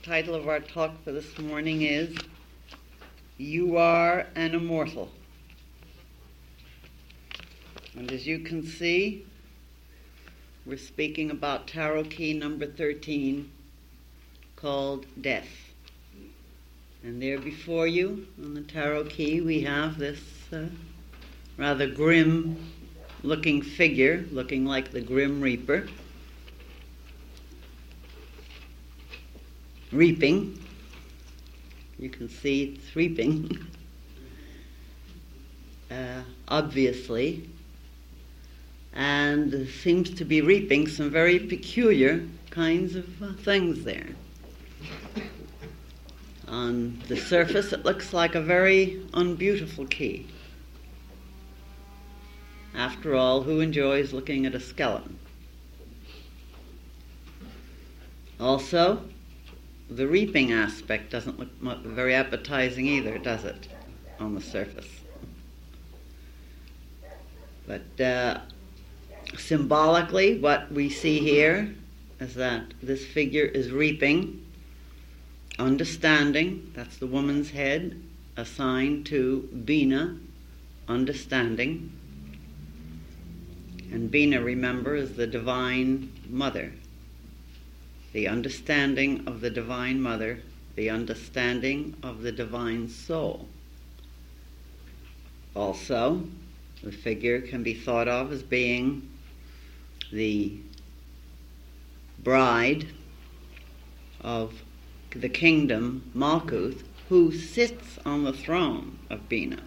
title of our talk for this morning is You Are an Immortal. And as you can see, we're speaking about tarot key number 13, called Death. And there before you on the tarot key we have this rather grim looking figure, looking like the Grim Reaper, reaping. You can see it's reaping, obviously, and seems to be reaping some very peculiar kinds of things there. On the surface it looks like a very unbeautiful key. After all, who enjoys looking at a skeleton? Also, the reaping aspect doesn't look very appetizing either, does it, on the surface? But symbolically, what we see here is that this figure is reaping understanding. That's the woman's head, assigned to Bina, understanding. And Bina, remember, is the Divine Mother. The understanding of the Divine Mother, the understanding of the Divine Soul. Also, the figure can be thought of as being the bride of the kingdom Malkuth, who sits on the throne of Bina,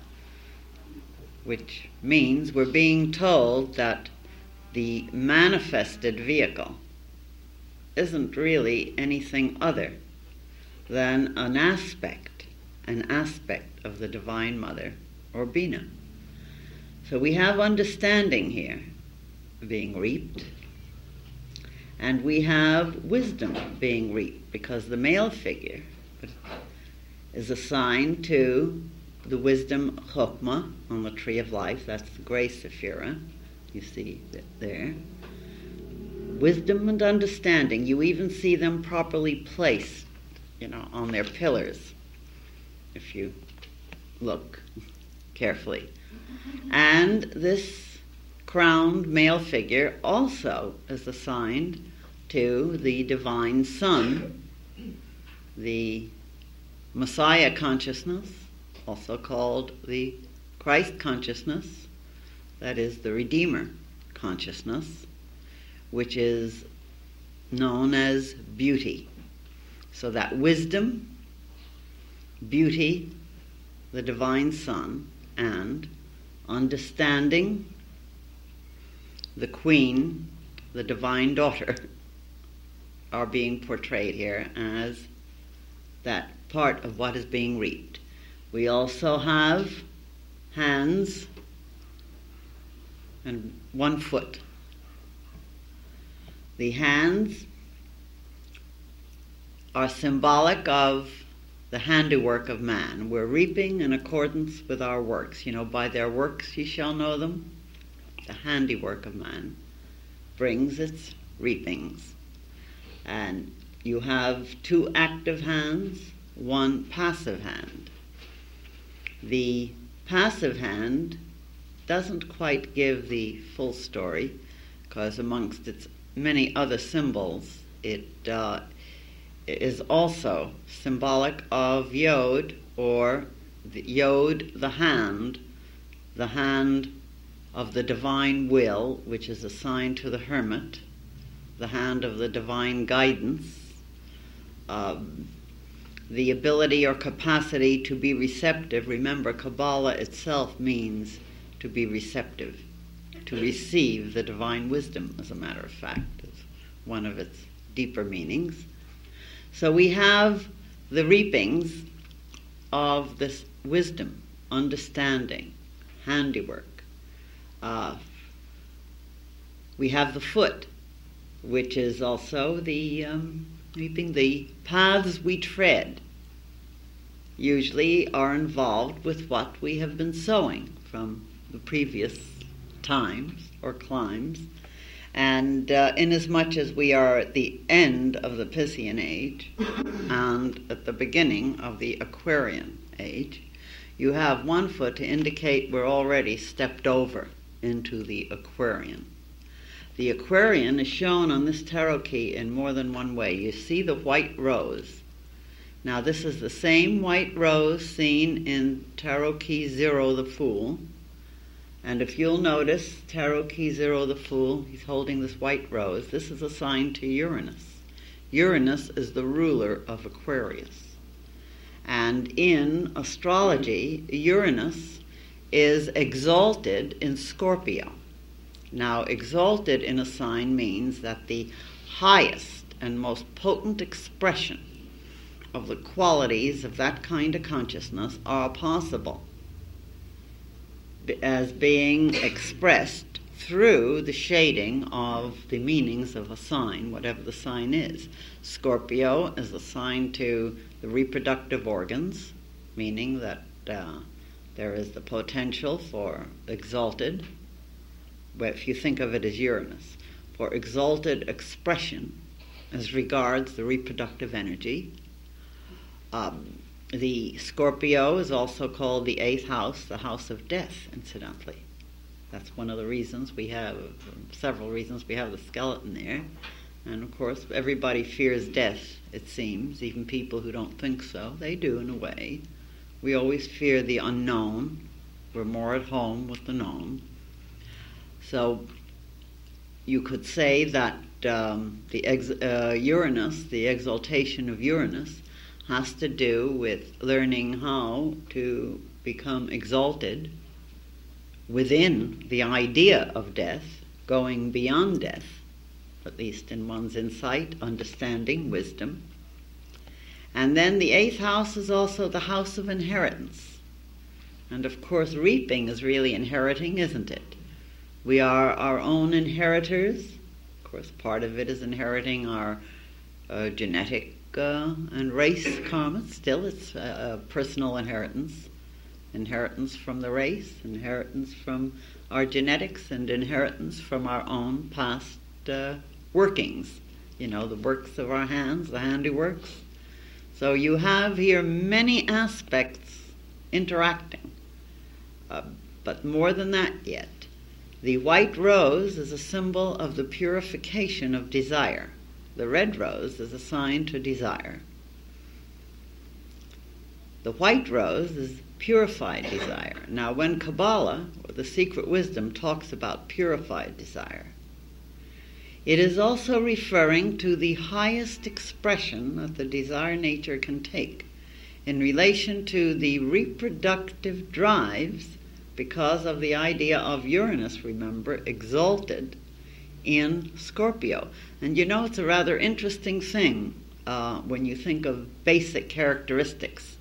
which means we're being told that the manifested vehicle isn't really anything other than an aspect of the Divine Mother, or Bina. So we have understanding here being reaped, and we have wisdom being reaped, because the male figure is assigned to the wisdom Chokmah on the Tree of Life. That's the Grey Sephira. You see that there. Wisdom and understanding. You even see them properly placed, on their pillars, if you look carefully. And this crowned male figure also is assigned to the Divine Son, the Messiah consciousness, also called the Christ consciousness, that is the Redeemer consciousness, which is known as beauty. So that wisdom, beauty, the Divine Son, and understanding, the Queen, the Divine Daughter, are being portrayed here as that part of what is being reaped. We also have hands and one foot. The hands are symbolic of the handiwork of man. We're reaping in accordance with our works. By their works ye shall know them. The handiwork of man brings its reapings. And you have two active hands, one passive hand. The passive hand doesn't quite give the full story, because amongst its many other symbols, it is also symbolic of Yod, or Yod, the hand of the divine will, which is assigned to the hermit, the hand of the divine guidance, the ability or capacity to be receptive. Remember, Kabbalah itself means to be receptive, to receive the divine wisdom, as a matter of fact, is one of its deeper meanings. So we have the reapings of this wisdom, understanding, handiwork. We have the foot, which is also the reaping. The paths we tread usually are involved with what we have been sowing from the previous times or climes, And inasmuch as we are at the end of the Piscean age and at the beginning of the Aquarian age, you have one foot to indicate we're already stepped over into the Aquarian. The Aquarian is shown on this tarot key in more than one way. You see the white rose. Now this is the same white rose seen in Tarot Key 0, the Fool. And if you'll notice, Tarot Key 0, the Fool, he's holding this white rose. This is assigned to Uranus. Uranus is the ruler of Aquarius. And in astrology, Uranus is exalted in Scorpio. Now, exalted in a sign means that the highest and most potent expression of the qualities of that kind of consciousness are possible as being expressed through the shading of the meanings of a sign, whatever the sign is. Scorpio is assigned to the reproductive organs, meaning that there is the potential for exalted, if you think of it as Uranus, for exalted expression as regards the reproductive energy. The Scorpio is also called the 8th house, the house of death, incidentally. That's one of the reasons we have, several reasons we have the skeleton there. And of course, everybody fears death, it seems, even people who don't think so. They do, in a way. We always fear the unknown. We're more at home with the known. So you could say that Uranus, the exaltation of Uranus, has to do with learning how to become exalted within the idea of death, going beyond death, at least in one's insight, understanding, wisdom. And then the 8th house is also the house of inheritance. And of course, reaping is really inheriting, isn't it? We are our own inheritors. Of course, part of it is inheriting our genetic and race karma. Still, it's personal inheritance. Inheritance from the race, inheritance from our genetics, and inheritance from our own past workings. You know, the works of our hands, the handiworks. So you have here many aspects interacting. But more than that yet. The white rose is a symbol of the purification of desire. The red rose is assigned to desire. The white rose is purified desire. Now, when Kabbalah, or the secret wisdom, talks about purified desire, it is also referring to the highest expression that the desire nature can take in relation to the reproductive drives because of the idea of Uranus, remember, exalted in Scorpio. And you know, it's a rather interesting thing when you think of basic characteristics,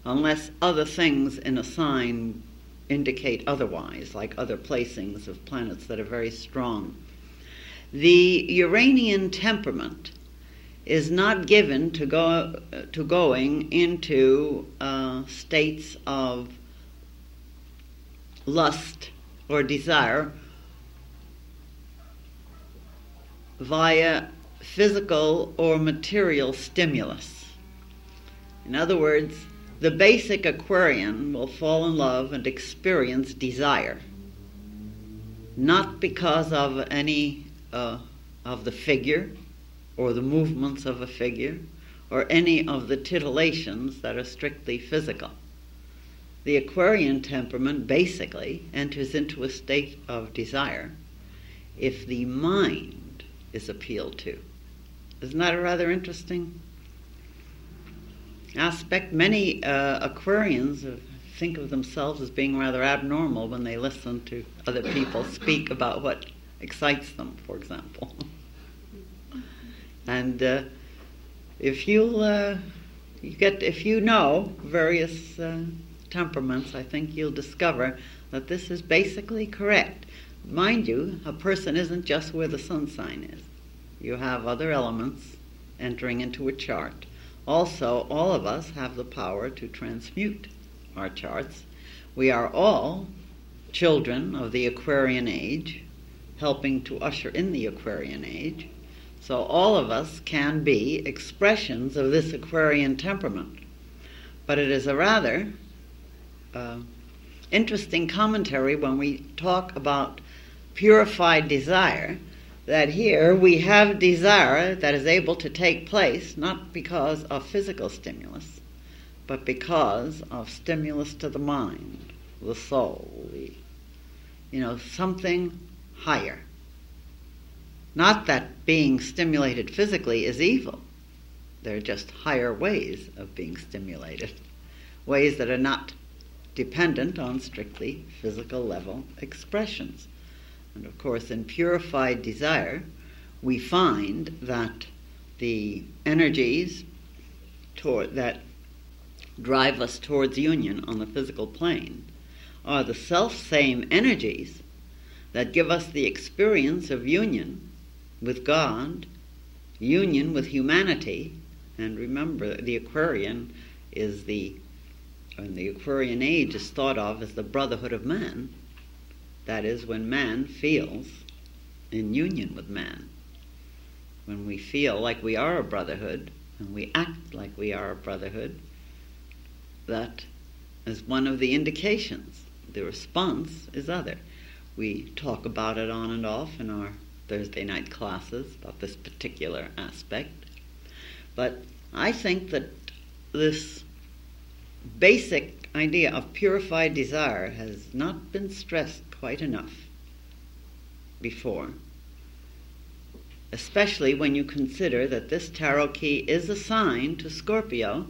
unless other things in a sign indicate otherwise, like other placings of planets that are very strong. The Uranian temperament is not given to going into states of lust or desire via physical or material stimulus. In other words, the basic Aquarian will fall in love and experience desire, not because of any of the figure or the movements of a figure or any of the titillations that are strictly physical. The Aquarian temperament basically enters into a state of desire if the mind is appealed to. Isn't that a rather interesting aspect? Many Aquarians think of themselves as being rather abnormal when they listen to other people speak about what excites them, for example. And if you know various temperaments, I think you'll discover that this is basically correct. Mind you, a person isn't just where the sun sign is. You have other elements entering into a chart. Also, all of us have the power to transmute our charts. We are all children of the Aquarian age. helping to usher in the Aquarian age. So all of us can be expressions of this Aquarian temperament. But it is a rather interesting commentary when we talk about purified desire, that here we have desire that is able to take place not because of physical stimulus, but because of stimulus to the mind, the soul, something higher. Not that being stimulated physically is evil. There are just higher ways of being stimulated, ways that are not dependent on strictly physical level expressions. And of course, in purified desire, we find that the energies that drive us towards union on the physical plane are the self-same energies that give us the experience of union with God, union with humanity. And remember, the Aquarian the Aquarian age is thought of as the brotherhood of man. That is, when man feels in union with man. When we feel like we are a brotherhood, and we act like we are a brotherhood, that is one of the indications. The response is other. We talk about it on and off in our Thursday night classes about this particular aspect. But I think that this basic idea of purified desire has not been stressed quite enough before, especially when you consider that this tarot key is assigned to Scorpio,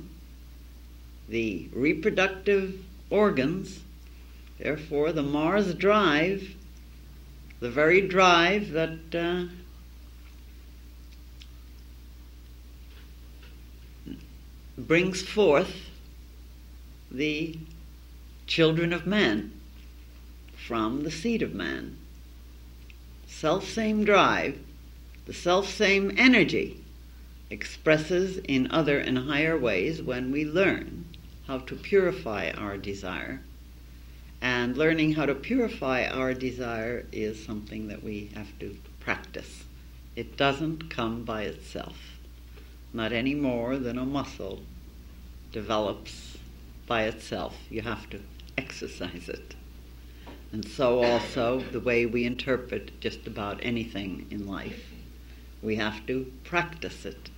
the reproductive organs, therefore the Mars drive, the very drive that brings forth the children of man from the seed of man. Self-same drive, the self-same energy expresses in other and higher ways when we learn how to purify our desire. And learning how to purify our desire is something that we have to practice. It doesn't come by itself, not any more than a muscle develops by itself. You have to exercise it. And so also the way we interpret just about anything in life. We have to practice it.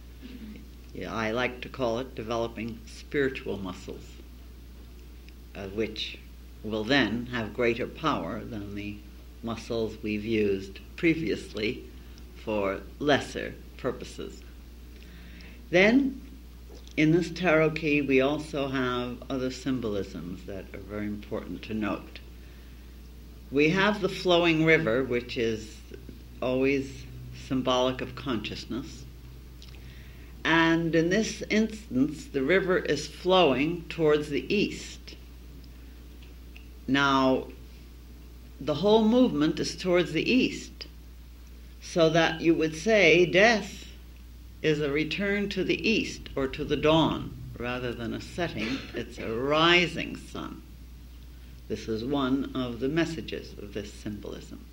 Yeah, I like to call it developing spiritual muscles, which will then have greater power than the muscles we've used previously for lesser purposes. Then, in this tarot key, we also have other symbolisms that are very important to note. We have the flowing river, which is always symbolic of consciousness. And in this instance, the river is flowing towards the east. Now, the whole movement is towards the east, so that you would say death is a return to the east, or to the dawn, rather than a setting. It's a rising sun. This is one of the messages of this symbolism,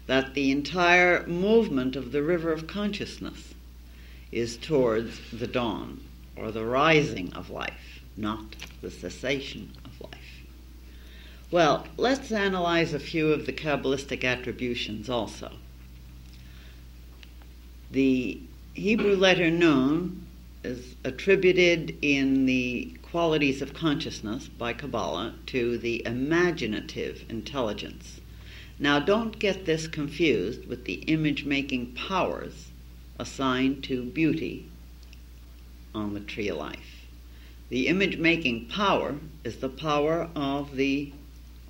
that the entire movement of the river of consciousness is towards the dawn, or the rising of life, not the cessation of life. Well, let's analyze a few of the Kabbalistic attributions also. The Hebrew letter Nun is attributed in the qualities of consciousness by Kabbalah to the imaginative intelligence. Now, don't get this confused with the image-making powers assigned to beauty on the tree of life. The image-making power is the power of the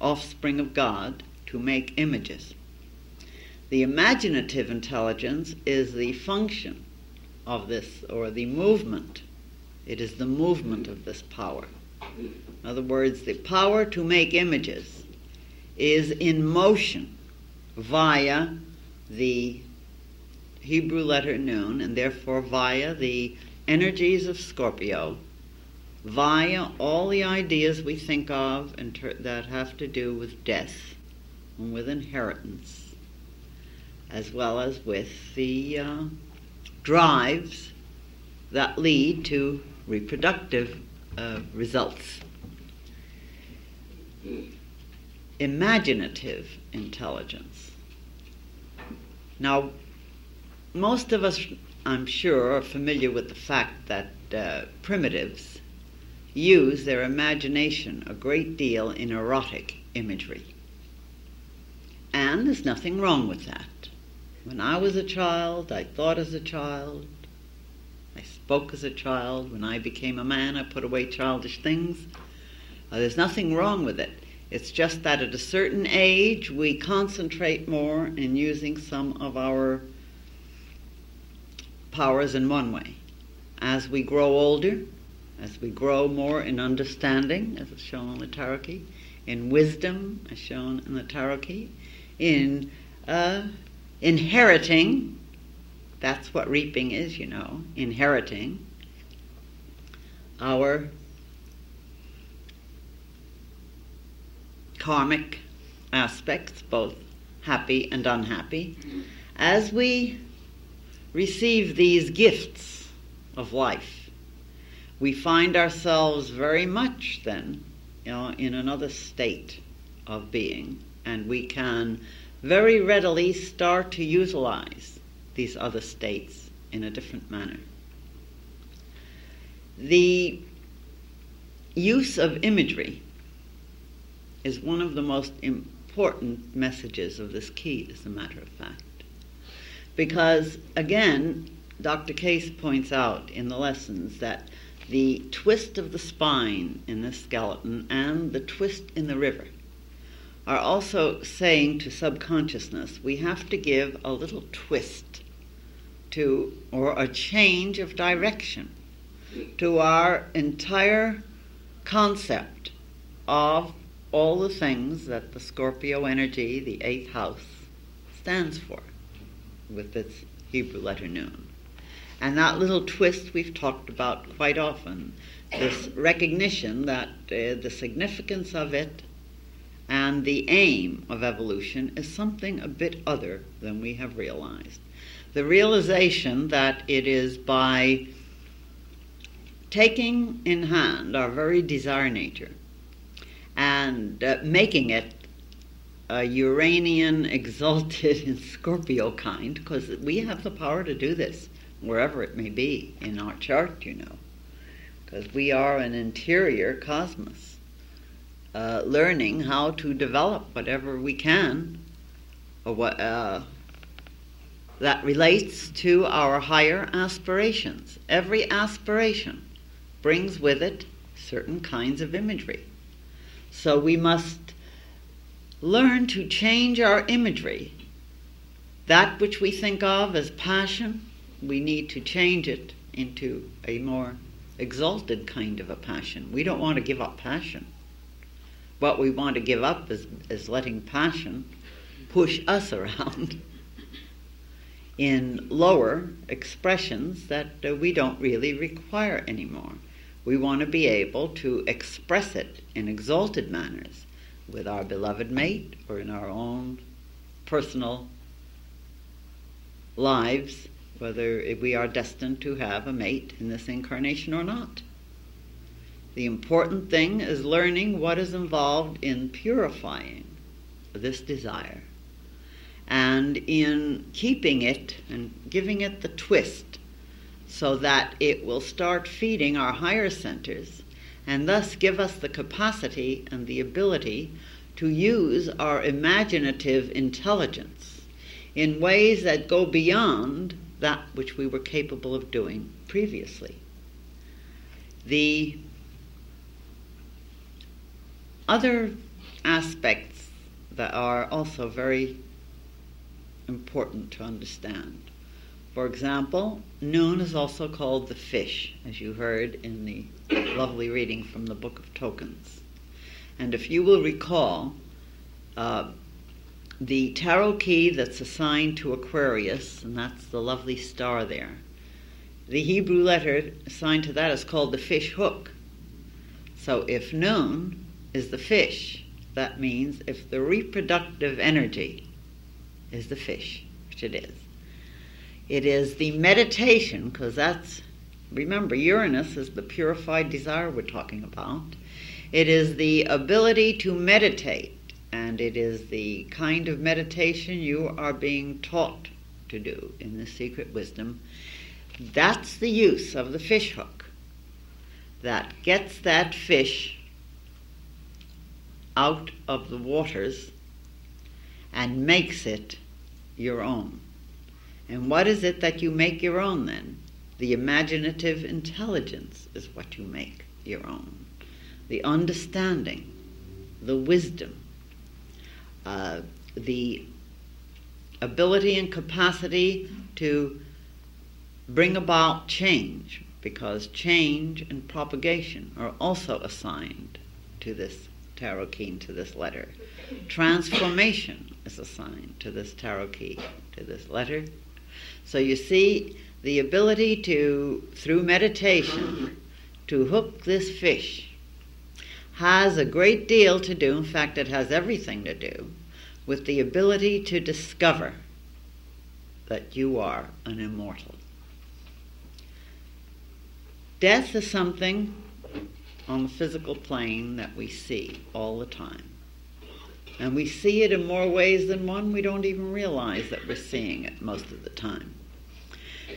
offspring of God to make images. The imaginative intelligence is the function of this, or the movement. It is the movement of this power. In other words, the power to make images is in motion via the Hebrew letter Nun, and therefore via the energies of Scorpio, via all the ideas we think of that have to do with death and with inheritance. as well as with the drives that lead to reproductive results. Imaginative intelligence. Now, most of us, I'm sure, are familiar with the fact that primitives use their imagination a great deal in erotic imagery. And there's nothing wrong with that. When I was a child, I thought as a child, I spoke as a child. When I became a man, I put away childish things. There's nothing wrong with it. It's just that at a certain age, we concentrate more in using some of our powers in one way. As we grow older, as we grow more in understanding, as is shown on the tarot key, in wisdom, as shown in the tarot key, in inheriting, that's what reaping is, inheriting our karmic aspects, both happy and unhappy. As we receive these gifts of life, we find ourselves very much then, in another state of being, and we can very readily start to utilize these other states in a different manner. The use of imagery is one of the most important messages of this key, as a matter of fact. Because, again, Dr. Case points out in the lessons that the twist of the spine in this skeleton and the twist in the river are also saying to subconsciousness, we have to give a little twist to, or a change of direction to our entire concept of all the things that the Scorpio energy, the 8th house, stands for with its Hebrew letter Nun. And that little twist we've talked about quite often, this recognition that the significance of it and the aim of evolution is something a bit other than we have realized. The realization that it is by taking in hand our very desire nature and making it a Uranian exalted and Scorpio kind, because we have the power to do this wherever it may be in our chart, because we are an interior cosmos, learning how to develop whatever we can that relates to our higher aspirations. Every aspiration brings with it certain kinds of imagery. So we must learn to change our imagery. That which we think of as passion, we need to change it into a more exalted kind of a passion. We don't want to give up passion. What we want to give up is letting passion push us around in lower expressions that we don't really require anymore. We want to be able to express it in exalted manners with our beloved mate or in our own personal lives, whether we are destined to have a mate in this incarnation or not. The important thing is learning what is involved in purifying this desire and in keeping it and giving it the twist so that it will start feeding our higher centers and thus give us the capacity and the ability to use our imaginative intelligence in ways that go beyond that which we were capable of doing previously. The other aspects that are also very important to understand. For example, Nun is also called the fish, as you heard in the lovely reading from the Book of Tokens. And if you will recall, the tarot key that's assigned to Aquarius, and that's the lovely star there, the Hebrew letter assigned to that is called the fish hook. So if Nun is the fish, that means if the reproductive energy is the fish, which it is. It is the meditation, because remember, Uranus is the purified desire we're talking about. It is the ability to meditate, and it is the kind of meditation you are being taught to do in the secret wisdom. That's the use of the fish hook that gets that fish out of the waters and makes it your own. And what is it that you make your own then? The imaginative intelligence is what you make your own. The understanding, the wisdom, the ability and capacity to bring about change, because change and propagation are also assigned to this tarot key, to this letter. Transformation is assigned to this tarot key, to this letter. So you see, the ability to, through meditation, to hook this fish has a great deal to do, in fact it has everything to do, with the ability to discover that you are an immortal. Death is something on the physical plane that we see all the time. And we see it in more ways than one. We don't even realize that we're seeing it most of the time.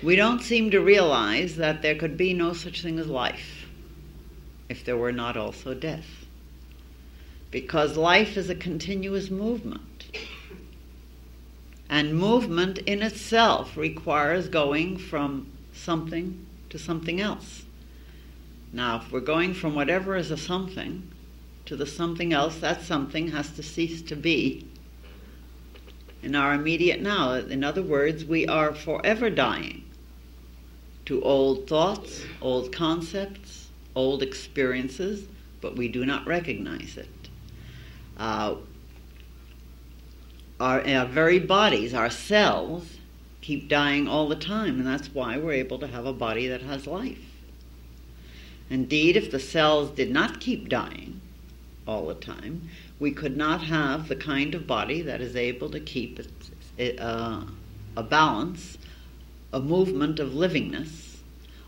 We don't seem to realize that there could be no such thing as life if there were not also death. Because life is a continuous movement. And movement in itself requires going from something to something else. Now, if we're going from whatever is a something to the something else, that something has to cease to be in our immediate now. In other words, we are forever dying to old thoughts, old concepts, old experiences, but we do not recognize it. Our very bodies, our cells, keep dying all the time, and that's why we're able to have a body that has life. Indeed, if the cells did not keep dying all the time, we could not have the kind of body that is able to keep a balance, a movement of livingness,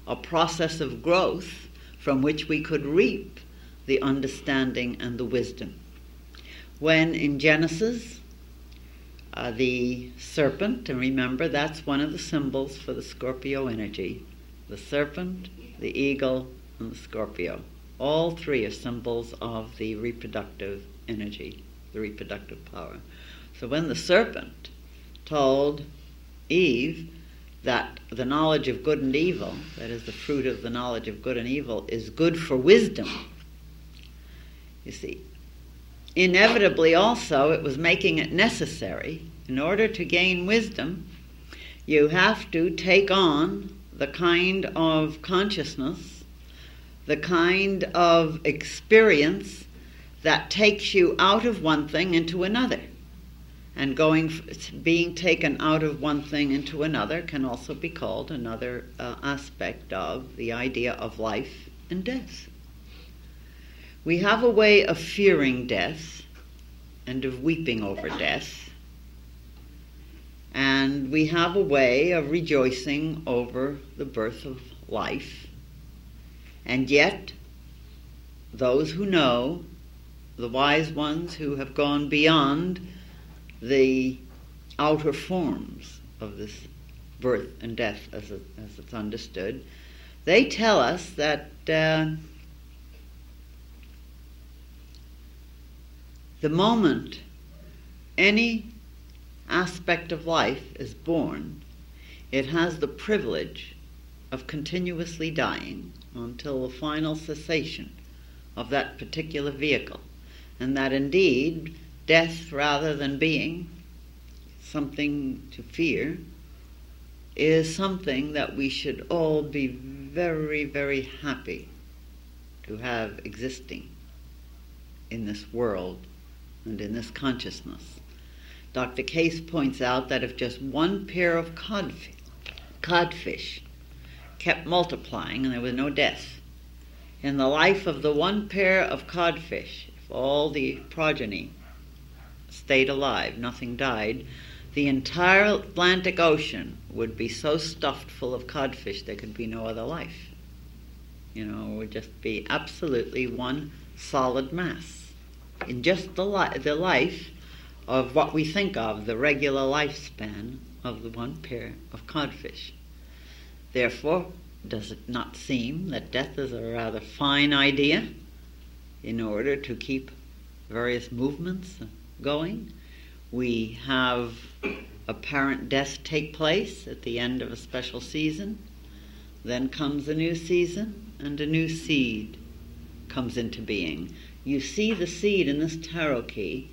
a process of growth from which we could reap the understanding and the wisdom. When in Genesis, the serpent, and remember that's one of the symbols for the Scorpio energy, the serpent, the eagle, and the Scorpio. All three are symbols of the reproductive energy, the reproductive power. So when the serpent told Eve that the knowledge of good and evil, that is the fruit of the knowledge of good and evil, is good for wisdom, you see, inevitably also it was making it necessary, in order to gain wisdom, you have to take on the kind of consciousness, the kind of experience that takes you out of one thing into another. And being taken out of one thing into another can also be called another aspect of the idea of life and death. We have a way of fearing death and of weeping over death. And we have a way of rejoicing over the birth of life. And yet, those who know, the wise ones who have gone beyond the outer forms of this birth and death as it's understood, they tell us that the moment any aspect of life is born, it has the privilege of continuously dying until the final cessation of that particular vehicle, and that indeed death, rather than being something to fear, is something that we should all be very, very happy to have existing in this world and in this consciousness. Dr. Case points out that if just one pair of codfish kept multiplying and there was no death, in the life of the one pair of codfish, if all the progeny stayed alive, nothing died, the entire Atlantic Ocean would be so stuffed full of codfish there could be no other life. It would just be absolutely one solid mass. In just the life of what we think of, the regular lifespan of the one pair of codfish. Therefore, does it not seem that death is a rather fine idea in order to keep various movements going? We have apparent death take place at the end of a special season. Then comes a new season, and a new seed comes into being. You see the seed in this tarot key.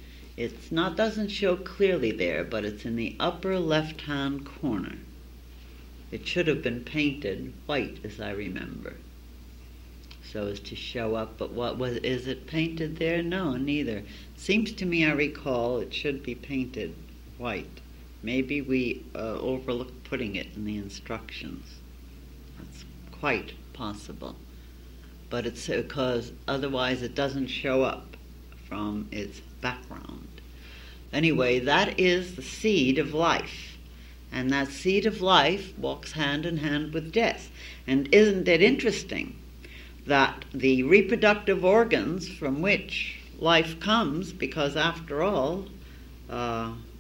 Doesn't show clearly there, but it's in the upper left-hand corner. It should have been painted white, as I remember, so as to show up. But is it painted there? No, neither. Seems to me I recall it should be painted white. Maybe we overlooked putting it in the instructions. That's quite possible. But it's because otherwise it doesn't show up from its background. Anyway, that is the seed of life. And that seed of life walks hand in hand with death. And isn't it interesting that the reproductive organs from which life comes, because after all,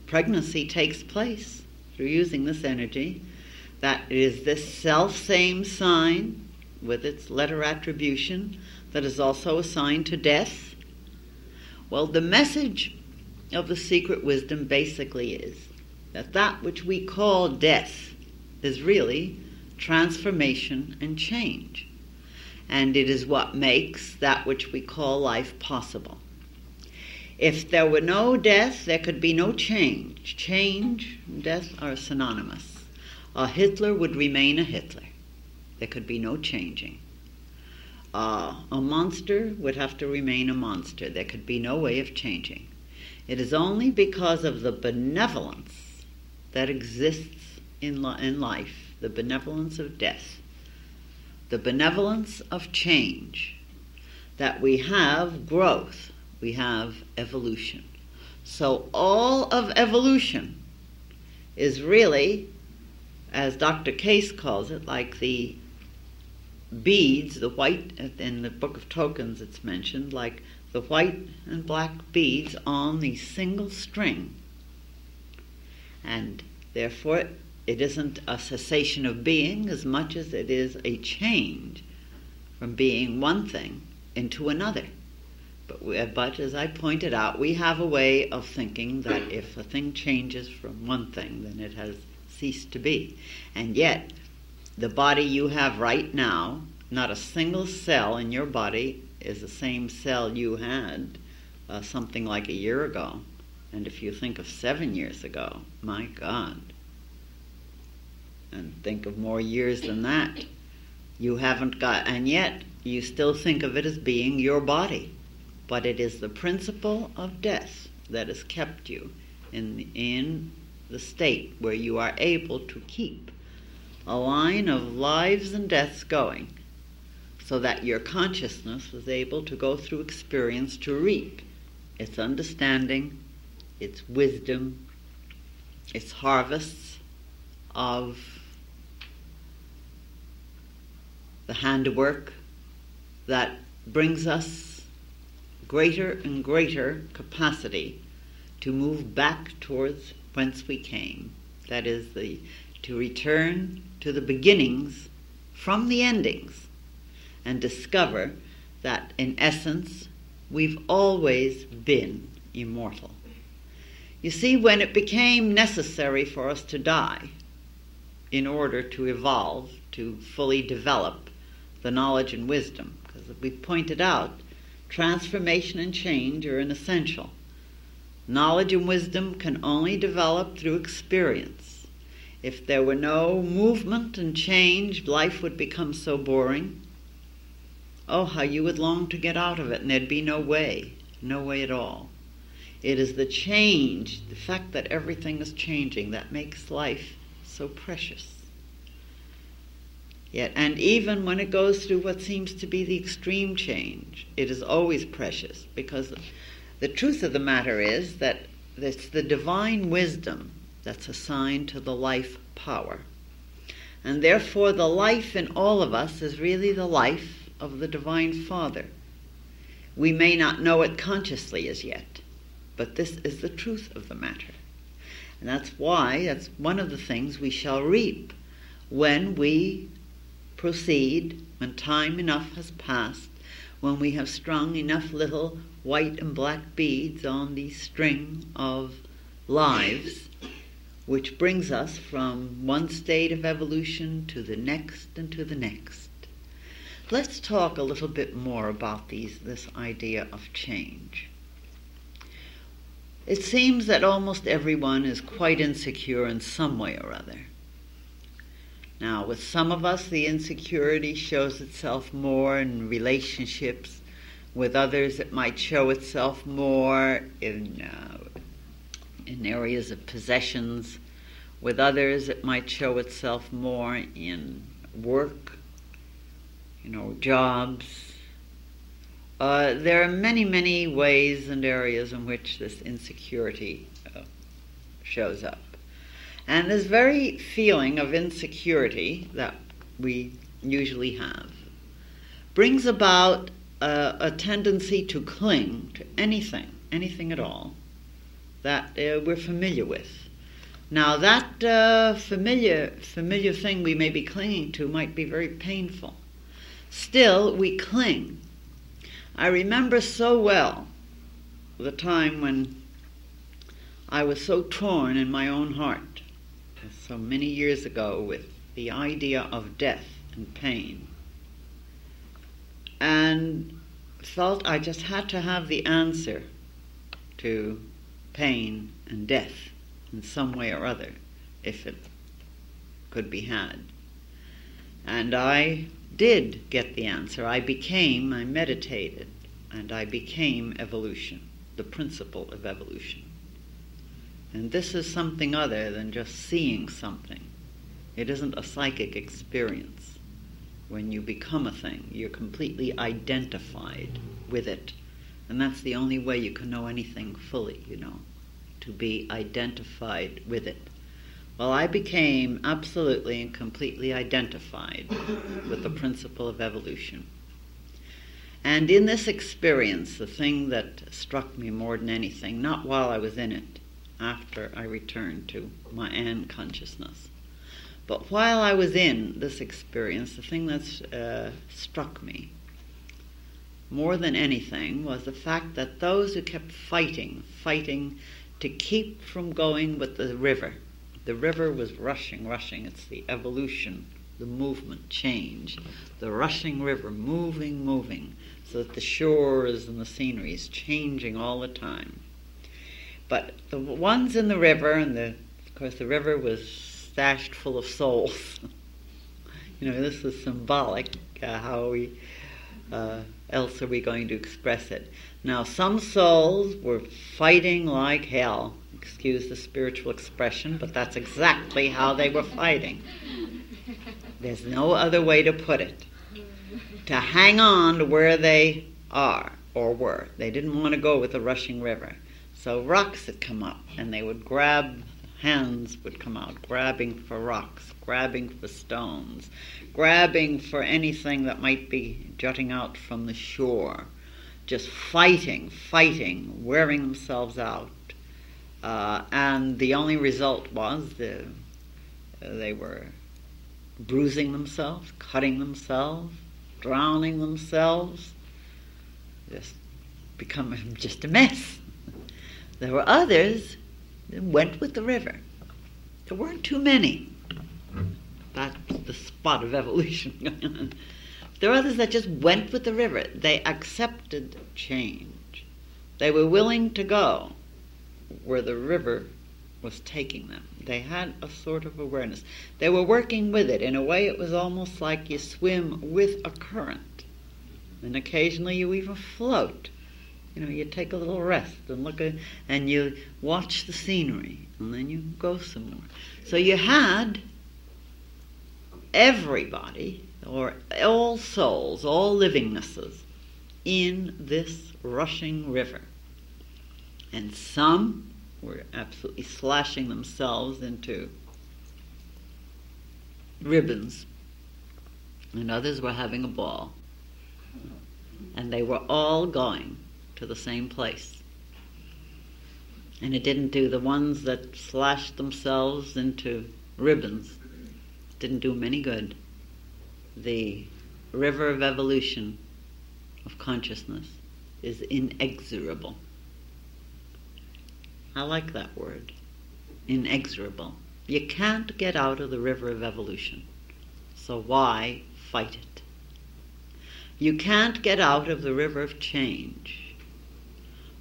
pregnancy takes place through using this energy, that it is this self-same sign with its letter attribution that is also assigned to death? Well, the message of the secret wisdom basically is that which we call death is really transformation and change. And it is what makes that which we call life possible. If there were no death, there could be no change. Change and death are synonymous. A Hitler would remain a Hitler. There could be no changing. A monster would have to remain a monster. There could be no way of changing. It is only because of the benevolence that exists in life, the benevolence of death, the benevolence of change, that we have growth, we have evolution. So all of evolution is really, as Dr. Case calls it, like the beads, the white, in the Book of Tokens it's mentioned, like the white and black beads on the single string. And therefore it isn't a cessation of being as much as it is a change from being one thing into another. But as I pointed out, we have a way of thinking that if a thing changes from one thing, then it has ceased to be. And yet, the body you have right now, not a single cell in your body is the same cell you had something like a year ago. And if you think of 7 years ago, my God, and think of more years than that, you haven't got, and yet you still think of it as being your body. But it is the principle of death that has kept you in the state where you are able to keep a line of lives and deaths going, so that your consciousness was able to go through experience to reap its understanding, its wisdom, its harvests of the handiwork that brings us greater and greater capacity to move back towards whence we came. That is, to return to the beginnings from the endings and discover that, in essence, we've always been immortal. You see, when it became necessary for us to die in order to evolve, to fully develop the knowledge and wisdom, because we pointed out, transformation and change are an essential. Knowledge and wisdom can only develop through experience. If there were no movement and change, life would become so boring. Oh, how you would long to get out of it, and there'd be no way at all. It is the change, the fact that everything is changing, that makes life so precious. Yet, and even when it goes through what seems to be the extreme change, it is always precious, because the truth of the matter is that it's the divine wisdom that's assigned to the life power. And therefore the life in all of us is really the life of the Divine Father. We may not know it consciously as yet, but this is the truth of the matter. And that's one of the things we shall reap when we proceed, when time enough has passed, when we have strung enough little white and black beads on the string of lives, which brings us from one state of evolution to the next and to the next. Let's talk a little bit more about this idea of change. It seems that almost everyone is quite insecure in some way or other. Now, with some of us, the insecurity shows itself more in relationships. With others, it might show itself more in areas of possessions. With others, it might show itself more in work, jobs. There are many, many ways and areas in which this insecurity shows up. And this very feeling of insecurity that we usually have brings about a tendency to cling to anything at all that we're familiar with. Now that familiar thing we may be clinging to might be very painful. Still, we cling. I remember so well the time when I was so torn in my own heart, so many years ago, with the idea of death and pain, and felt I just had to have the answer to pain and death in some way or other, if it could be had. And I did get the answer. I meditated, and I became evolution, the principle of evolution. And this is something other than just seeing something. It isn't a psychic experience. When you become a thing, you're completely identified with it. And that's the only way you can know anything fully, to be identified with it. Well, I became absolutely and completely identified with the principle of evolution. And in this experience, the thing that struck me more than anything, not while I was in it, after I returned to my Ann consciousness, but while I was in this experience, the thing that struck me more than anything was the fact that those who kept fighting to keep from going with the river was rushing. It's the evolution, the movement, change. The rushing river, moving, so that the shores and the scenery is changing all the time. But the ones in the river, of course the river was stashed full of souls. This is symbolic. How else are we going to express it? Now, some souls were fighting like hell. Excuse the spiritual expression, but that's exactly how they were fighting. There's no other way to put it. To hang on to where they are or were. They didn't want to go with the rushing river. So rocks had come up, and they would hands would come out, grabbing for rocks, grabbing for stones, grabbing for anything that might be jutting out from the shore, just fighting, wearing themselves out. And the only result was they were bruising themselves, cutting themselves, drowning themselves, just becoming just a mess. There were others that went with the river. There weren't too many. That's the spot of evolution going on. There were others that just went with the river. They accepted change. They were willing to go where the river was taking them. They had a sort of awareness. They were working with it. In a way, it was almost like you swim with a current. And occasionally you even float. You take a little rest and and you watch the scenery, and then you go some more. So you had everybody, or all souls, all livingnesses, in this rushing river. And some were absolutely slashing themselves into ribbons, and others were having a ball. And they were all going to the same place. And it didn't do the ones that slashed themselves into ribbons, didn't do them any good. The river of evolution of consciousness is inexorable. I like that word, inexorable. You can't get out of the river of evolution, so why fight it? You can't get out of the river of change.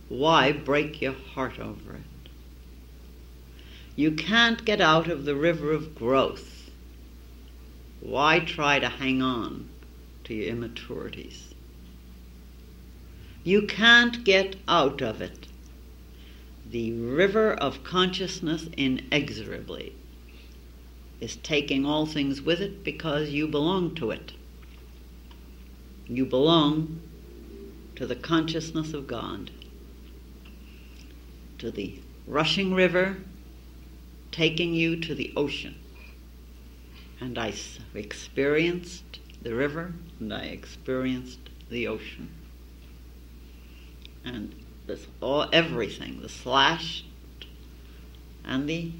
Why break your heart over it? You can't get out of the river of growth. Why try to hang on to your immaturities? You can't get out of it. The river of consciousness inexorably is taking all things with it because you belong to it. You belong to the consciousness of God, to the rushing river taking you to the ocean. And I experienced the river, and I experienced the ocean. And everything, the slashed and the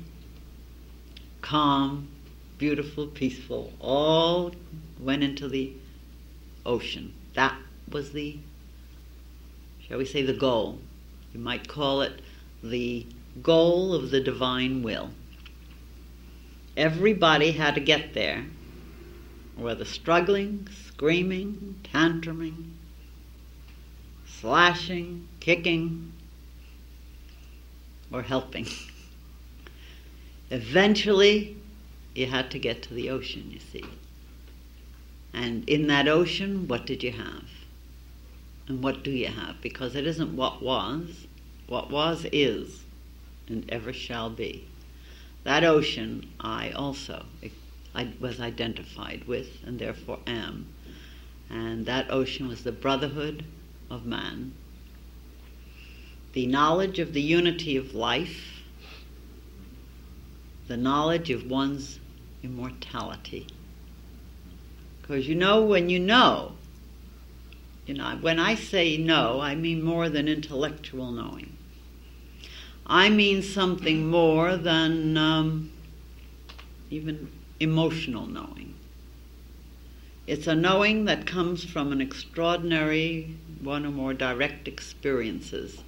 calm, beautiful, peaceful, all went into the ocean. That was the, shall we say, the goal. You might call it the goal of the divine will. Everybody had to get there, whether struggling, screaming, tantruming, slashing, kicking, or helping. Eventually, you had to get to the ocean, you see. And in that ocean, what did you have? And what do you have? Because it isn't what was is, and ever shall be. That ocean I was identified with, and therefore am. And that ocean was the brotherhood of man. The knowledge of the unity of life, the knowledge of one's immortality. Because when you know, when I say know, I mean more than intellectual knowing. I mean something more than even emotional knowing. It's a knowing that comes from an extraordinary, one or more direct experiences.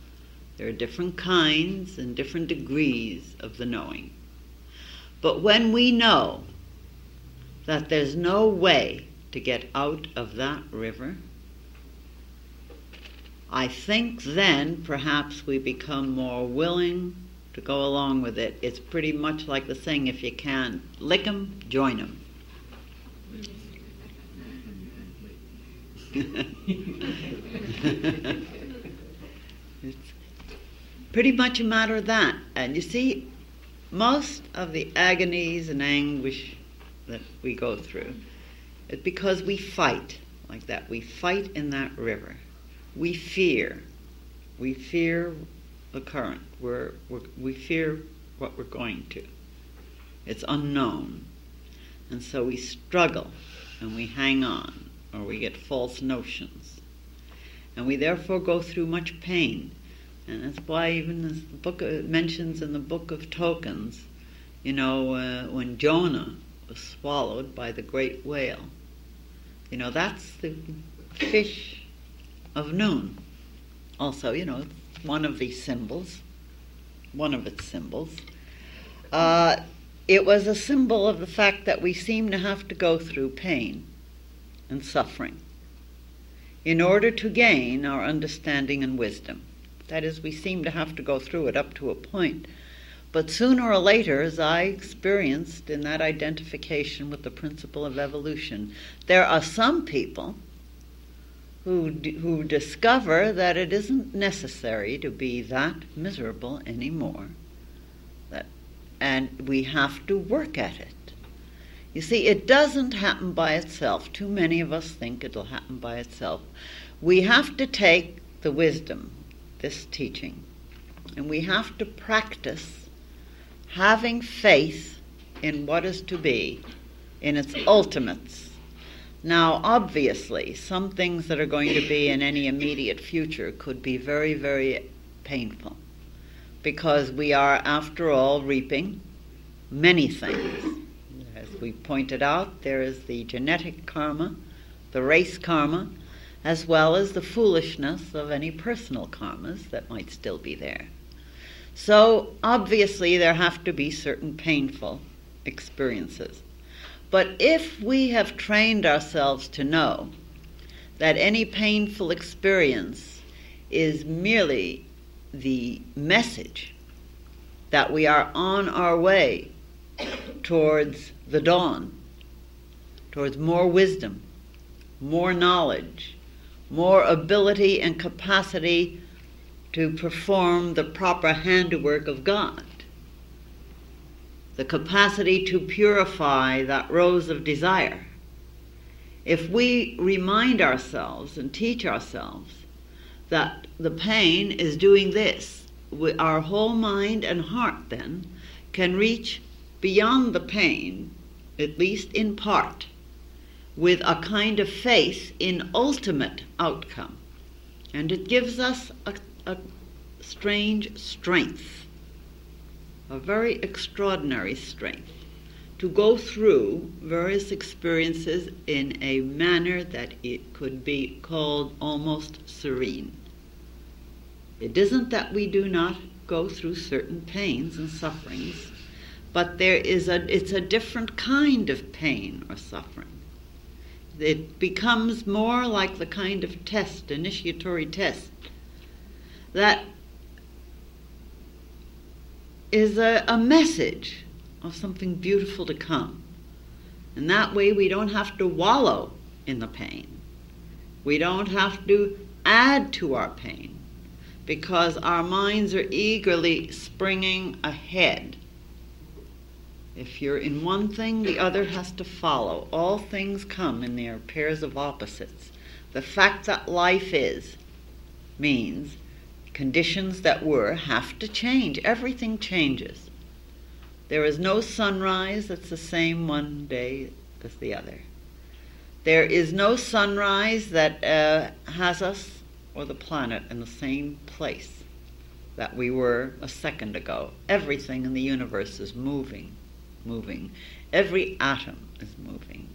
There are different kinds and different degrees of the knowing. But when we know that there's no way to get out of that river, I think then perhaps we become more willing to go along with it. It's pretty much like the saying, if you can't lick 'em, join 'em. It's pretty much a matter of that. And you see, most of the agonies and anguish that we go through is because we fight like that. We fight in that river. We fear. We fear the current. We fear what we're going to. It's unknown. And so we struggle and we hang on, or we get false notions. And we therefore go through much pain. And that's why even as the book mentions in the Book of Tokens, when Jonah was swallowed by the great whale, that's the fish of noon. Also, it's one of these symbols, one of its symbols. It was a symbol of the fact that we seem to have to go through pain and suffering in order to gain our understanding and wisdom. That is, we seem to have to go through it up to a point. But sooner or later, as I experienced in that identification with the principle of evolution, there are some people who discover that it isn't necessary to be that miserable anymore. And we have to work at it. You see, it doesn't happen by itself. Too many of us think it'll happen by itself. We have to take the wisdom, this teaching, And we have to practice having faith in what is to be, in its ultimates. Now, obviously, some things that are going to be in any immediate future could be very, very painful, because we are, after all, reaping many things. As we pointed out, there is the genetic karma, the race karma, as well as the foolishness of any personal karmas that might still be there. So, obviously, there have to be certain painful experiences. But if we have trained ourselves to know that any painful experience is merely the message that we are on our way towards the dawn, towards more wisdom, more knowledge, more ability and capacity to perform the proper handiwork of God, the capacity to purify that rose of desire. If we remind ourselves and teach ourselves that the pain is doing this, our whole mind and heart then can reach beyond the pain, at least in part, with a kind of faith in ultimate outcome. And it gives us a strange strength, a very extraordinary strength, to go through various experiences in a manner that it could be called almost serene. It isn't that we do not go through certain pains and sufferings, but it's a different kind of pain or suffering. It becomes more like the kind of test, initiatory test, that is a message of something beautiful to come. And that way we don't have to wallow in the pain. We don't have to add to our pain, because our minds are eagerly springing ahead. If you're in one thing, the other has to follow. All things come in their pairs of opposites. The fact that life is means conditions that were have to change. Everything changes. There is no sunrise that's the same one day as the other. There is no sunrise that has us or the planet in the same place that we were a second ago. Everything in the universe is moving. Every atom is moving.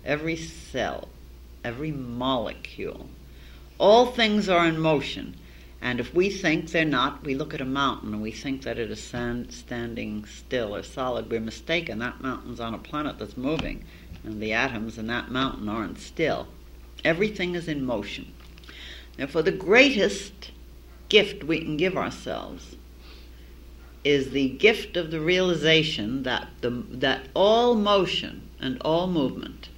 Every cell, every molecule. All things are in motion. And if we think they're not, we look at a mountain and we think that it is standing still or solid. We're mistaken. That mountain's on a planet that's moving, and the atoms in that mountain aren't still. Everything is in motion. Therefore, the greatest gift we can give ourselves is the gift of the realization that all motion and all movement,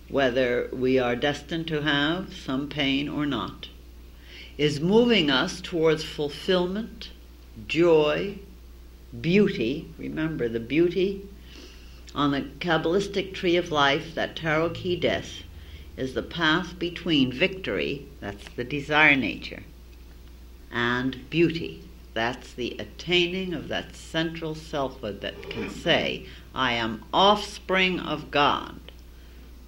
whether we are destined to have some pain or not, is moving us towards fulfillment, joy, beauty. Remember, the beauty on the Kabbalistic tree of life, that tarot key death, is the path between victory, that's the desire nature, and beauty. That's the attaining of that central selfhood that can say, I am offspring of God.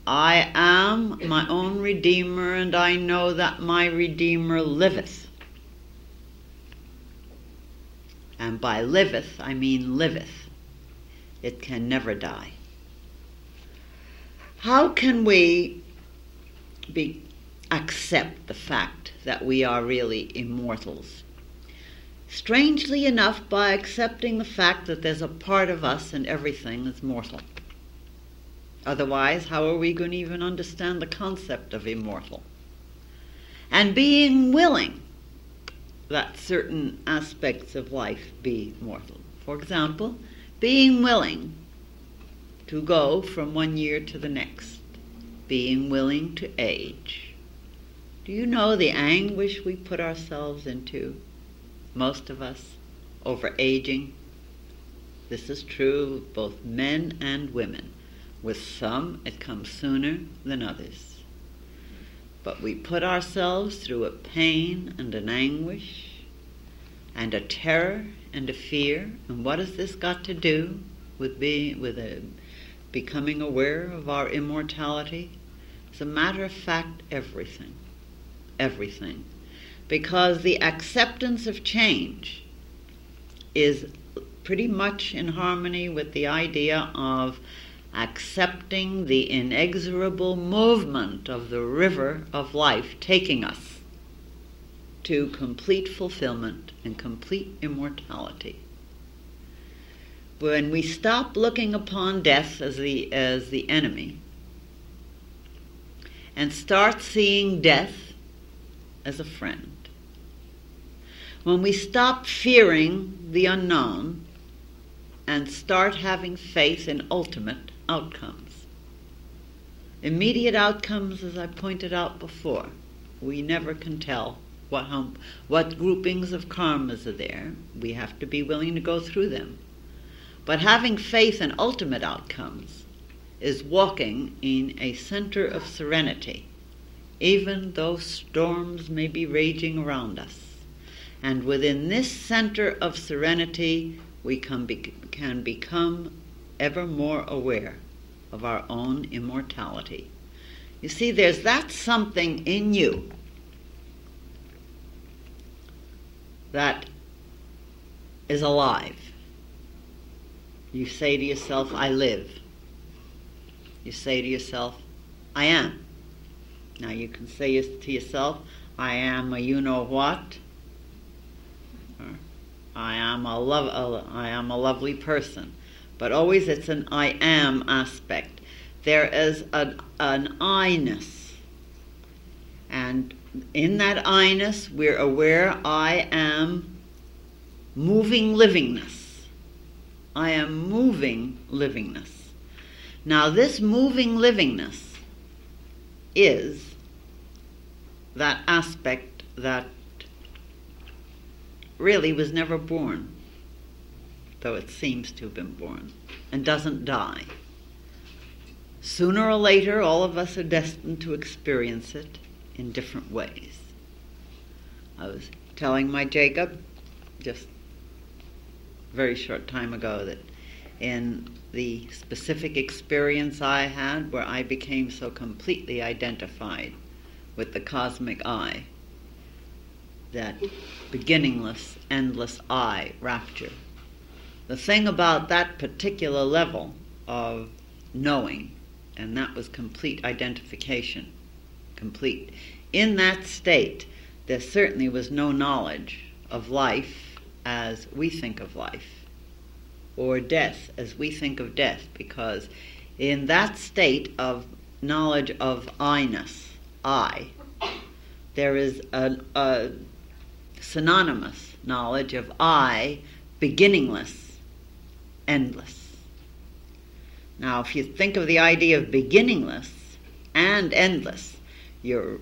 I am my own Redeemer, and I know that my Redeemer liveth. And by liveth, I mean liveth. It can never die. How can we accept the fact that we are really immortals? Strangely enough, by accepting the fact that there's a part of us in everything that's mortal. Otherwise, how are we going to even understand the concept of immortal? And being willing that certain aspects of life be mortal. For example, being willing to go from one year to the next. Being willing to age. Do you know the anguish we put ourselves into, most of us, over aging? This is true of both men and women. With some, it comes sooner than others. But we put ourselves through a pain and an anguish and a terror and a fear. And what has this got to do with becoming aware of our immortality? As a matter of fact, everything. Everything. Because the acceptance of change is pretty much in harmony with the idea of accepting the inexorable movement of the river of life taking us to complete fulfillment and complete immortality. When we stop looking upon death as the enemy and start seeing death as a friend, when we stop fearing the unknown and start having faith in ultimate outcomes. Immediate outcomes, as I pointed out before, we never can tell what groupings of karmas are there. We have to be willing to go through them. But having faith in ultimate outcomes is walking in a center of serenity, even though storms may be raging around us. And within this center of serenity, we can become ever more aware of our own immortality. You see, there's that something in you that is alive. You say to yourself, I live. You say to yourself, I am. Now you can say to yourself, I am a you-know-what. I am a lovely person. But always it's an I am aspect. There is an I-ness. And in that I-ness, we're aware I am moving livingness. I am moving livingness. Now this moving livingness is that aspect that really was never born, though it seems to have been born, and doesn't die. Sooner or later, all of us are destined to experience it in different ways. I was telling my Jacob just a very short time ago that in the specific experience I had where I became so completely identified with the cosmic I, that beginningless, endless I rapture. The thing about that particular level of knowing, and that was complete identification, complete. In that state, there certainly was no knowledge of life as we think of life, or death as we think of death, because in that state of knowledge of I-ness, I, there is a synonymous knowledge of I, beginningless, endless. Now, if you think of the idea of beginningless and endless, you're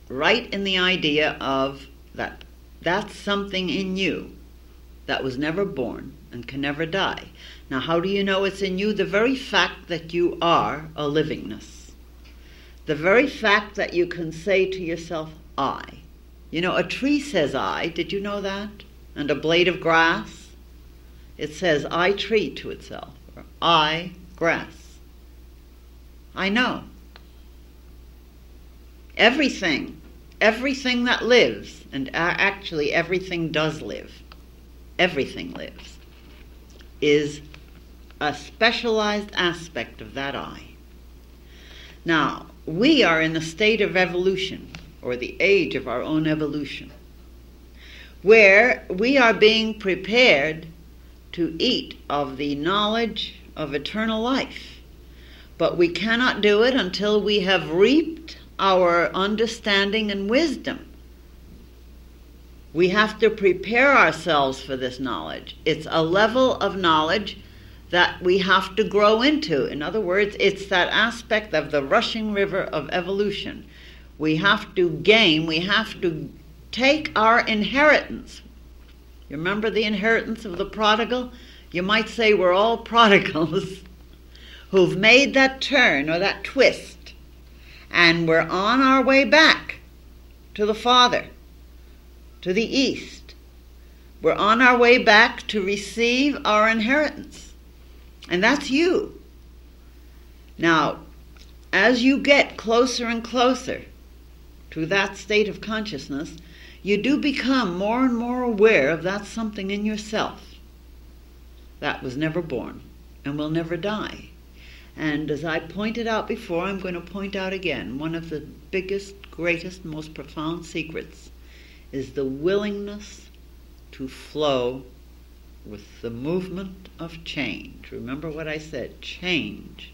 right in the idea of that that's something in you that was never born and can never die. Now, how do you know it's in you? The very fact that you are a livingness. The very fact that you can say to yourself, I. You know, a tree says I. Did you know that? And a blade of grass, it says I tree to itself, or I grass. I know. Everything that lives, and actually everything does live, everything lives, is a specialized aspect of that I. Now, we are in a state of evolution, or the age of our own evolution, where we are being prepared to eat of the knowledge of eternal life. But we cannot do it until we have reaped our understanding and wisdom. We have to prepare ourselves for this knowledge. It's a level of knowledge that we have to grow into. In other words, it's that aspect of the rushing river of evolution. We have to gain, we have to take our inheritance. You remember the inheritance of the prodigal? You might say we're all prodigals who've made that turn or that twist, and we're on our way back to the Father, to the East. We're on our way back to receive our inheritance. And that's you. Now, as you get closer and closer to that state of consciousness, you do become more and more aware of that something in yourself that was never born and will never die. And as I pointed out before, I'm going to point out again, one of the biggest, greatest, most profound secrets is the willingness to flow with the movement of change. Remember what I said, change,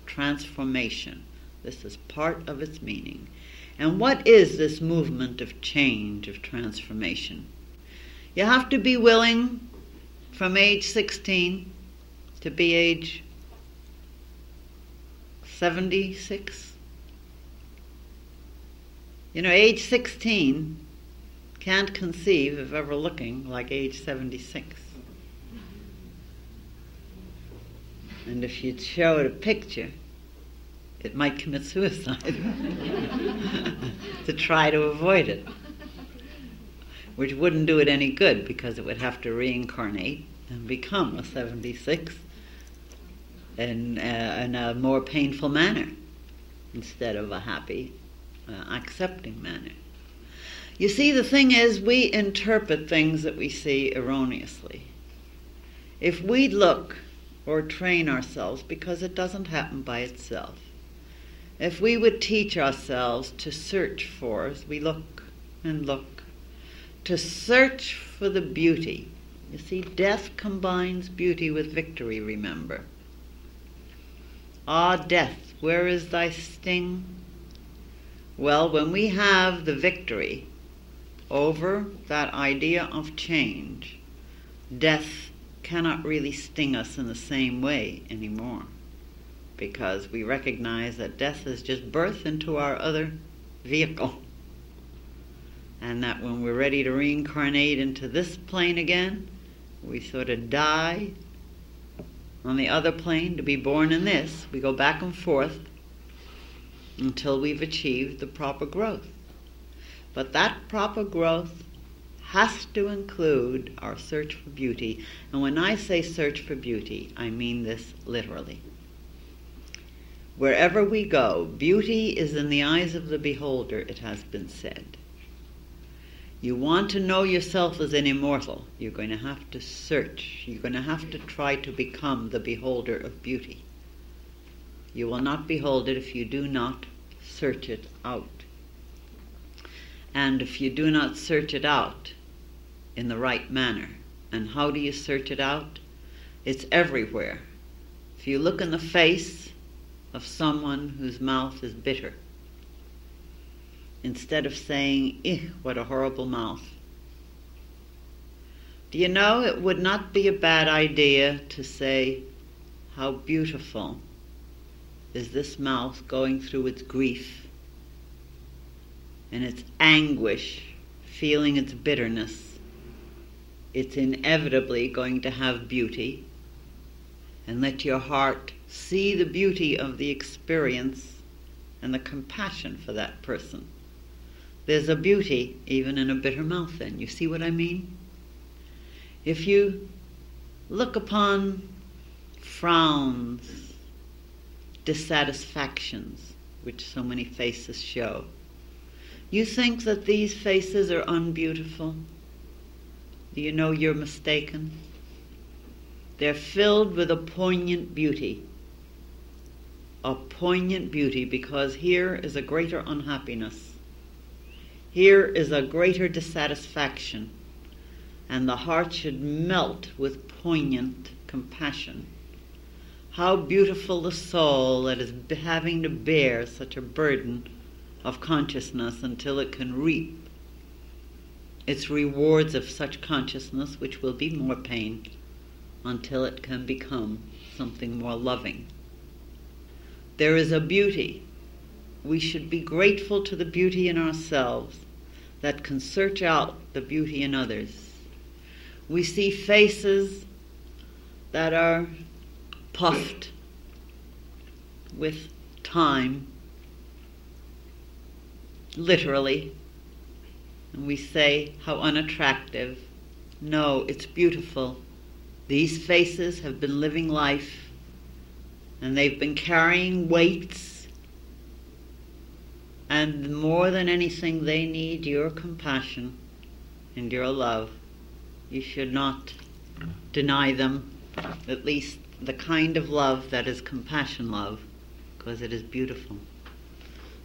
transformation. This is part of its meaning. And what is this movement of change, of transformation? You have to be willing from age 16 to be age 76. Age 16 can't conceive of ever looking like age 76. And if you'd show it a picture, it might commit suicide to try to avoid it, which wouldn't do it any good because it would have to reincarnate and become a 76 in a more painful manner instead of a happy, accepting manner. You see, the thing is, we interpret things that we see erroneously. If we look or train ourselves, because it doesn't happen by itself, if we would teach ourselves to search for, as we look and look, to search for the beauty. You see, death combines beauty with victory, remember. Ah, death, where is thy sting? Well, when we have the victory over that idea of change, death cannot really sting us in the same way anymore, because we recognize that death is just birth into our other vehicle, and that when we're ready to reincarnate into this plane again, we sort of die on the other plane to be born in this. We go back and forth until we've achieved the proper growth. But that proper growth has to include our search for beauty. And when I say search for beauty, I mean this literally. Wherever we go, beauty is in the eyes of the beholder, it has been said. You want to know yourself as an immortal, you're going to have to search. You're going to have to try to become the beholder of beauty. You will not behold it if you do not search it out. And if you do not search it out in the right manner. And how do you search it out? It's everywhere. If you look in the face of someone whose mouth is bitter, instead of saying, "Ew, what a horrible mouth," do you know it would not be a bad idea to say, "How beautiful is this mouth going through its grief and its anguish, feeling its bitterness. It's inevitably going to have beauty." And let your heart see the beauty of the experience and the compassion for that person. There's a beauty even in a bitter mouth then. You see what I mean? If you look upon frowns, dissatisfactions, which so many faces show, you think that these faces are unbeautiful? Do you know you're mistaken? They're filled with a poignant beauty. A poignant beauty, because here is a greater unhappiness. Here is a greater dissatisfaction, and the heart should melt with poignant compassion. How beautiful the soul that is having to bear such a burden of consciousness until it can reap its rewards of such consciousness, which will be more pain, until it can become something more loving. There is a beauty. We should be grateful to the beauty in ourselves that can search out the beauty in others. We see faces that are puffed with time, literally, and we say how unattractive, No, it's beautiful. These faces have been living life, and they've been carrying weights, and more than anything they need your compassion and your love. You should not deny them, at least the kind of love that is compassion love, because it is beautiful.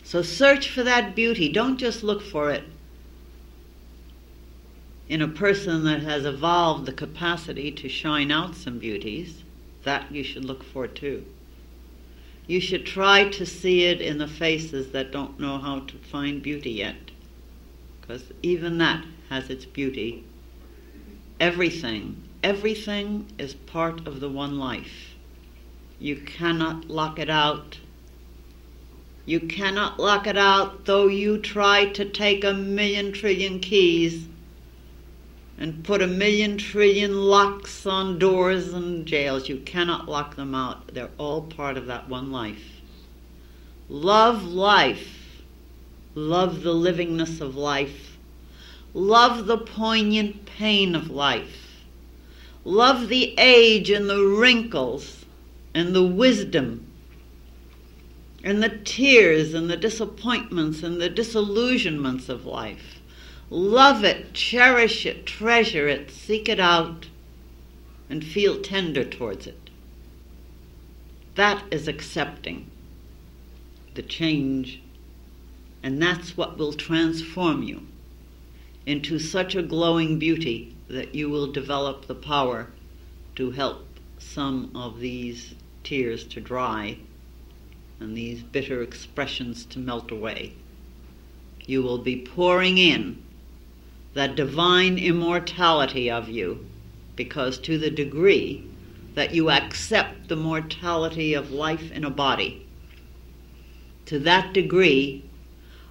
So search for that beauty. Don't just look for it in a person that has evolved the capacity to shine out some beauties. That you should look for too. You should try to see it in the faces that don't know how to find beauty yet, because even that has its beauty. Everything is part of the one life. You cannot lock it out. You cannot lock it out, though you try to take 1,000,000 trillion keys and put 1,000,000 trillion locks on doors and jails. You cannot lock them out. They're all part of that one life. Love life. Love the livingness of life. Love the poignant pain of life. Love the age and the wrinkles and the wisdom and the tears and the disappointments and the disillusionments of life. Love it, cherish it, treasure it, seek it out, and feel tender towards it. That is accepting the change, and that's what will transform you into such a glowing beauty that you will develop the power to help some of these tears to dry and these bitter expressions to melt away. You will be pouring in that divine immortality of you, because to the degree that you accept the mortality of life in a body, to that degree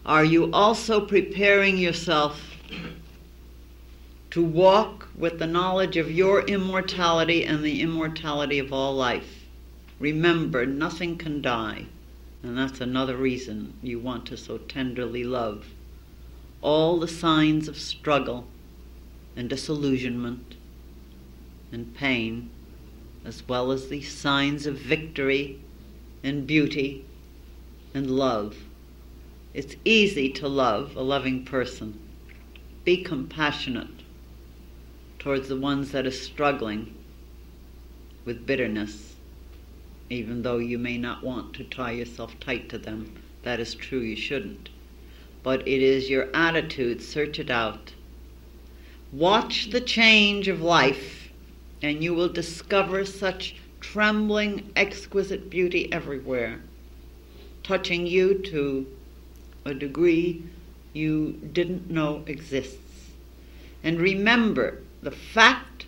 are you also preparing yourself to walk with the knowledge of your immortality and the immortality of all life. Remember, nothing can die, and that's another reason you want to so tenderly love all the signs of struggle and disillusionment and pain, as well as the signs of victory and beauty and love. It's easy to love a loving person. Be compassionate towards the ones that are struggling with bitterness, even though you may not want to tie yourself tight to them. That is true, you shouldn't. But it is your attitude, search it out. Watch the change of life, and you will discover such trembling, exquisite beauty everywhere, touching you to a degree you didn't know exists. And remember, the fact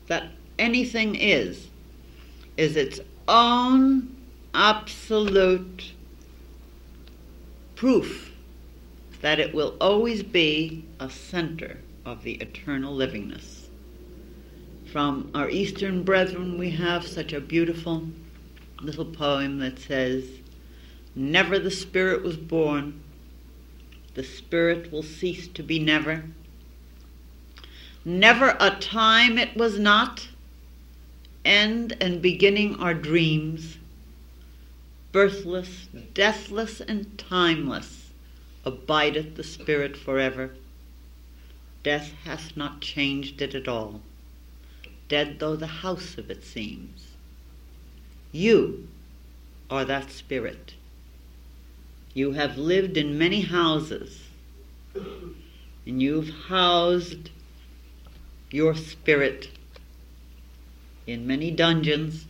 that anything is its own absolute proof that it will always be a center of the eternal livingness. From our Eastern brethren, we have such a beautiful little poem that says, "Never the spirit was born, the spirit will cease to be never. Never a time it was not, end and beginning are dreams. Birthless, deathless, and timeless abideth the spirit forever. Death hath not changed it at all, dead though the house of it seems. You are that spirit. You have lived in many houses, and you've housed your spirit in many dungeons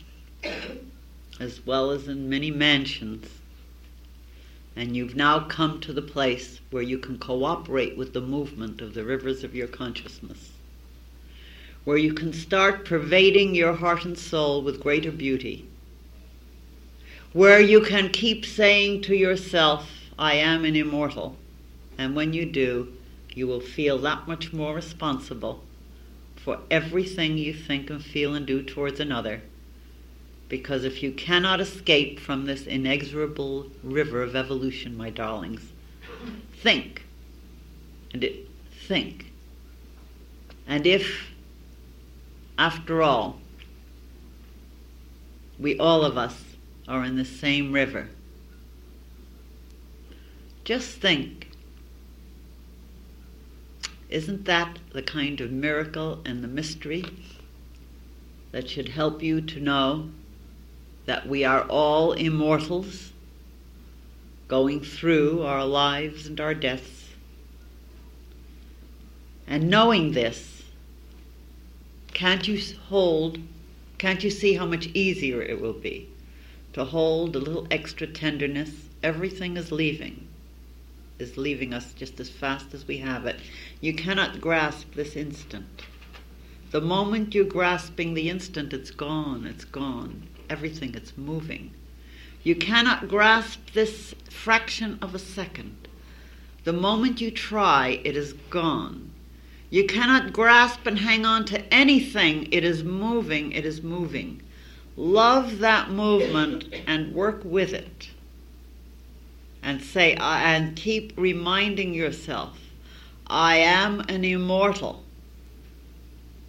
as well as in many mansions. And you've now come to the place where you can cooperate with the movement of the rivers of your consciousness, where you can start pervading your heart and soul with greater beauty, where you can keep saying to yourself, I am an immortal. And when you do, you will feel that much more responsible for everything you think and feel and do towards another. Because if you cannot escape from this inexorable river of evolution, my darlings, think. And if After all, we all of us are in the same river. Just think, isn't that the kind of miracle and the mystery that should help you to know that we are all immortals going through our lives and our deaths? And knowing this, can't you see how much easier it will be to hold a little extra tenderness? Everything is leaving us just as fast as we have it. You cannot grasp this instant. The moment you're grasping the instant, it's gone, everything, it's moving. You cannot grasp this fraction of a second. The moment you try, it is gone. You cannot grasp and hang on to anything. It is moving, it is moving. Love that movement and work with it. And say, and keep reminding yourself, I am an immortal.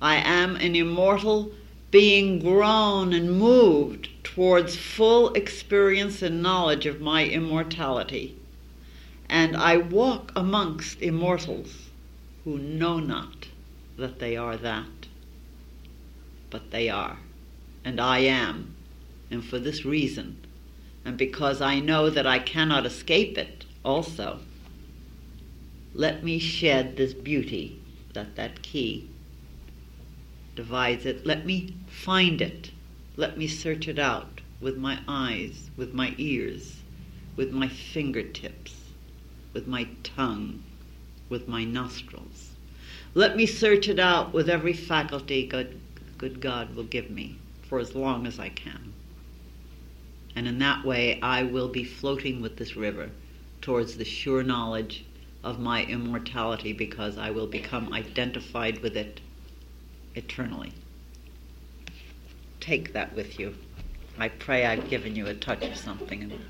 I am an immortal being grown and moved towards full experience and knowledge of my immortality. And I walk amongst immortals who know not that they are that. But they are. And I am. And for this reason, and because I know that I cannot escape it also, let me shed this beauty that key divides it. Let me find it. Let me search it out with my eyes, with my ears, with my fingertips, with my tongue, with my nostrils. Let me search it out with every faculty good God will give me for as long as I can. And in that way I will be floating with this river towards the sure knowledge of my immortality, because I will become identified with it eternally. Take that with you. I pray I've given you a touch of something.